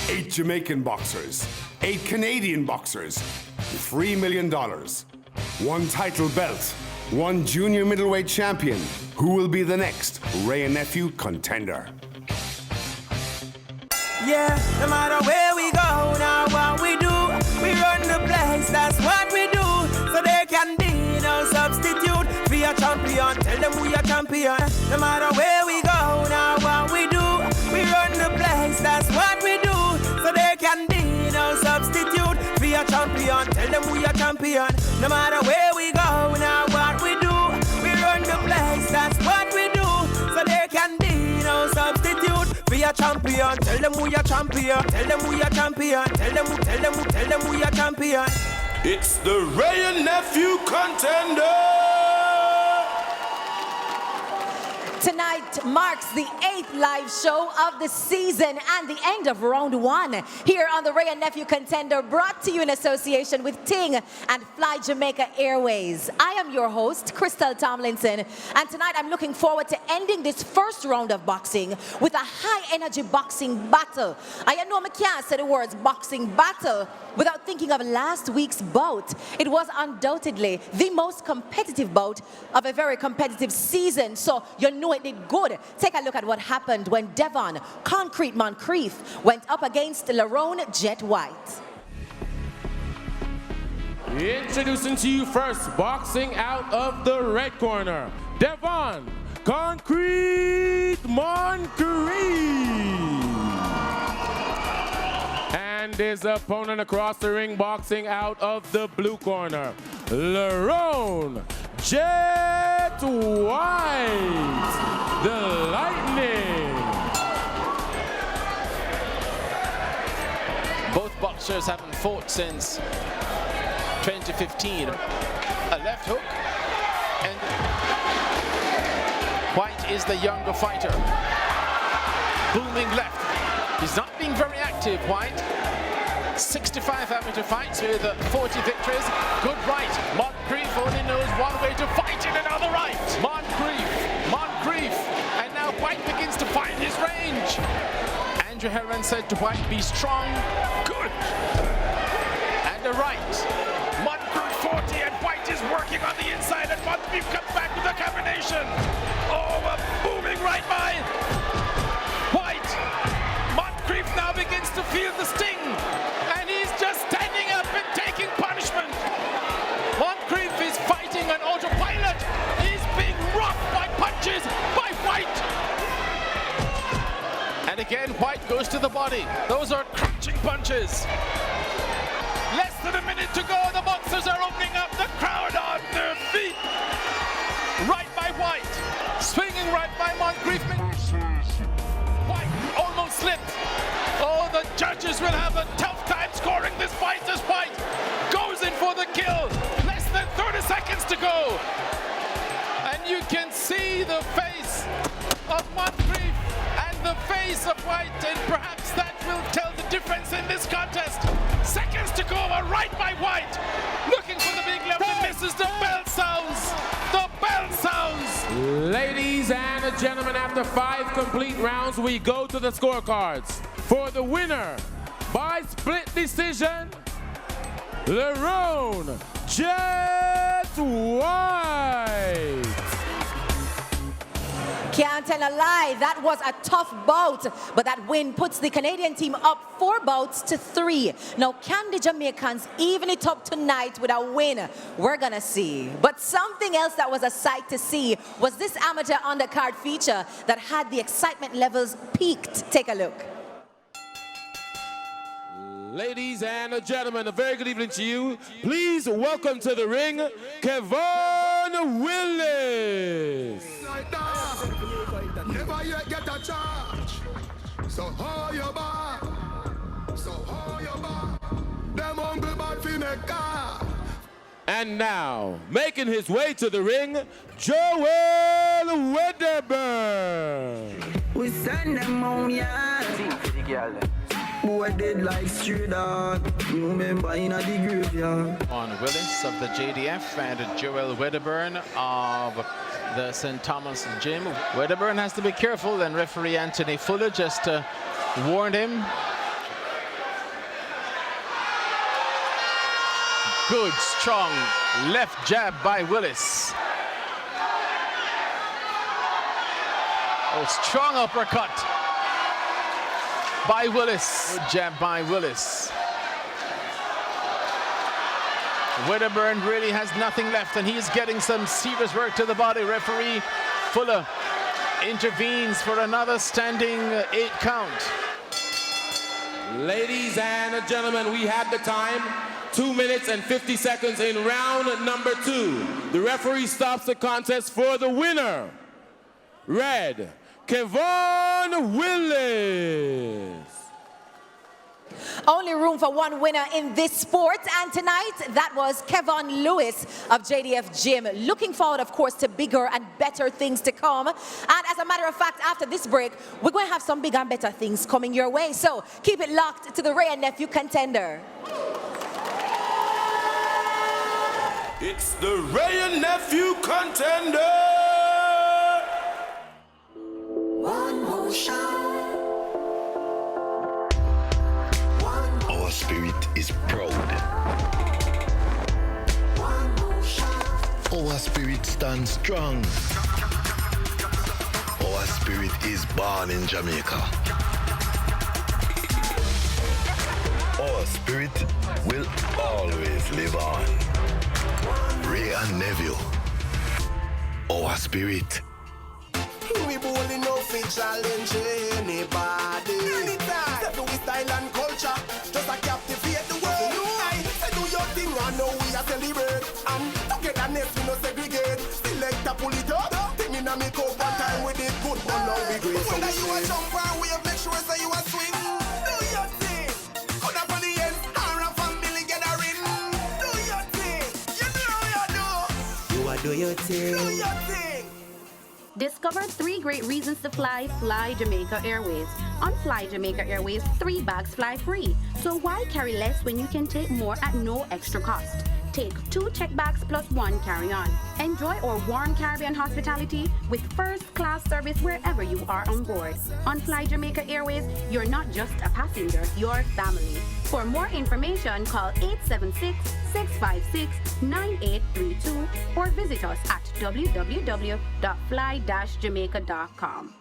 8 Jamaican boxers, 8 Canadian boxers, $3 million, 1 title belt, 1 junior middleweight champion. Who will be the next Ray and Nephew contender? Yeah, no matter where we go, now what we do, we run the place, that's what we do. So there can be no substitute. We are champion, tell them we are champion. No matter where we go, now what we do, we run the place, that's what we do. So there can be no substitute. We are champion, tell them we are champion. No matter where we go, now what we do, we run the place, that's what we do. So there can be no substitute. We are champion, tell them we are champion. Tell them we are champion. Tell them we are champion. It's the Ray and Nephew Contender! Tonight marks the 8th live show of the season and the end of round 1 here on the Ray and Nephew Contender, brought to you in association with Ting and Fly Jamaica Airways. I am your host, Crystal Tomlinson, and tonight I'm looking forward to ending this first round of boxing with a high-energy boxing battle. I know I can't say the words boxing battle without thinking of last week's bout. It was undoubtedly the most competitive bout of a very competitive season, so you know it did good. Take a look at what happened when Devon, Concrete Moncrief, went up against LaRon, Jet White. Introducing to you first, boxing out of the red corner, Devon, Concrete Moncrief. And his opponent across the ring, boxing out of the blue corner, LaRon, Jet White, the Lightning. Both boxers haven't fought since 2015. A left hook, and White is the younger fighter. Booming left. He's not being very active, White. 65 amateur fights with 40 victories. Good right. Moncrief only knows one way to fight in another right. Moncrief. And now White begins to find his range. Andrew Heron said to White, be strong. Good. And a right. Moncrief 40 and White is working on the inside and Moncrief comes back with a combination. Oh, a booming right by White. Moncrief now begins to feel the sting. Just standing up and taking punishment. Moncrief is fighting on autopilot. He's being rocked by punches by White. And again, White goes to the body. Those are crunching punches. Less than a minute to go. The boxers are opening up. The crowd on their feet. Right by White. Swinging right by Moncrief. White almost slipped. Oh, the judges will have a tough time scoring this fight as White goes in for the kill. Less than 30 seconds to go. And you can see the face of Moncrief and the face of White, and perhaps that will tell the difference in this contest. Seconds to go, a right by White. Looking for the big left and misses. The bell sounds. The bell sounds. Ladies and gentlemen, after 5 complete rounds, we go to the scorecards. For the winner, by split decision, LaRon, Jet White. Can't tell a lie, that was a tough bout, but that win puts the Canadian team up 4 bouts to 3. Now, can the Jamaicans even it up tonight with a win? We're gonna see. But something else that was a sight to see was this amateur undercard feature that had the excitement levels peaked. Take a look. Ladies and gentlemen, a very good evening to you. Please welcome to the ring, Kevon Willis. Never yet get a charge. So hold your bar. Them hungry bad fi make car. And now, making his way to the ring, Joel Wedderburn. We send them on, yeah. Boy dead like stray dog. You remember in the graveyard. On Willis of the JDF and Joel Wedderburn of the St. Thomas Gym. Wedderburn has to be careful, and referee Anthony Fuller just warned him. Good, strong left jab by Willis. Oh, strong uppercut by Willis. Good jab by Willis. Wedderburn really has nothing left, and he's getting some serious work to the body. Referee Fuller intervenes for another standing 8 count. Ladies and gentlemen, we have the time. 2 minutes and 50 seconds in round number 2. The referee stops the contest for the winner. Red, Kevon Willis. Only room for one winner in this sport, and tonight that was Kevon Lewis of JDF Gym. Looking forward, of course, to bigger and better things to come. And as a matter of fact, after this break, we're going to have some bigger and better things coming your way. So keep it locked to the Ray and Nephew Contender. It's the Ray and Nephew Contender. One motion. Our spirit is proud. Our spirit stands strong. Our spirit is born in Jamaica. Our spirit will always live on. Ray and Nephew. Our spirit. We bold enough to challenge anybody. Anytime. Step with style and culture, just a captivate the world. Say do your thing, I know we are celebrate. And togetherness we no segregate. Select a pull it up, thing in a make up one time with it good, but now we great. Whether you a jump or wave, make sure say you a swing. Do your thing. Cut up on the end, or a family gathering. Do your thing. You know you do. You a do your thing. Do your thing. Discover 3 great reasons to fly Jamaica Airways. On Fly Jamaica Airways, 3 bags fly free. So why carry less when you can take more at no extra cost? Take 2 check bags plus 1 carry-on. Enjoy our warm Caribbean hospitality with first-class service wherever you are on board. On Fly Jamaica Airways, you're not just a passenger, you're family. For more information, call 876-656-9832 or visit us at www.fly-jamaica.com.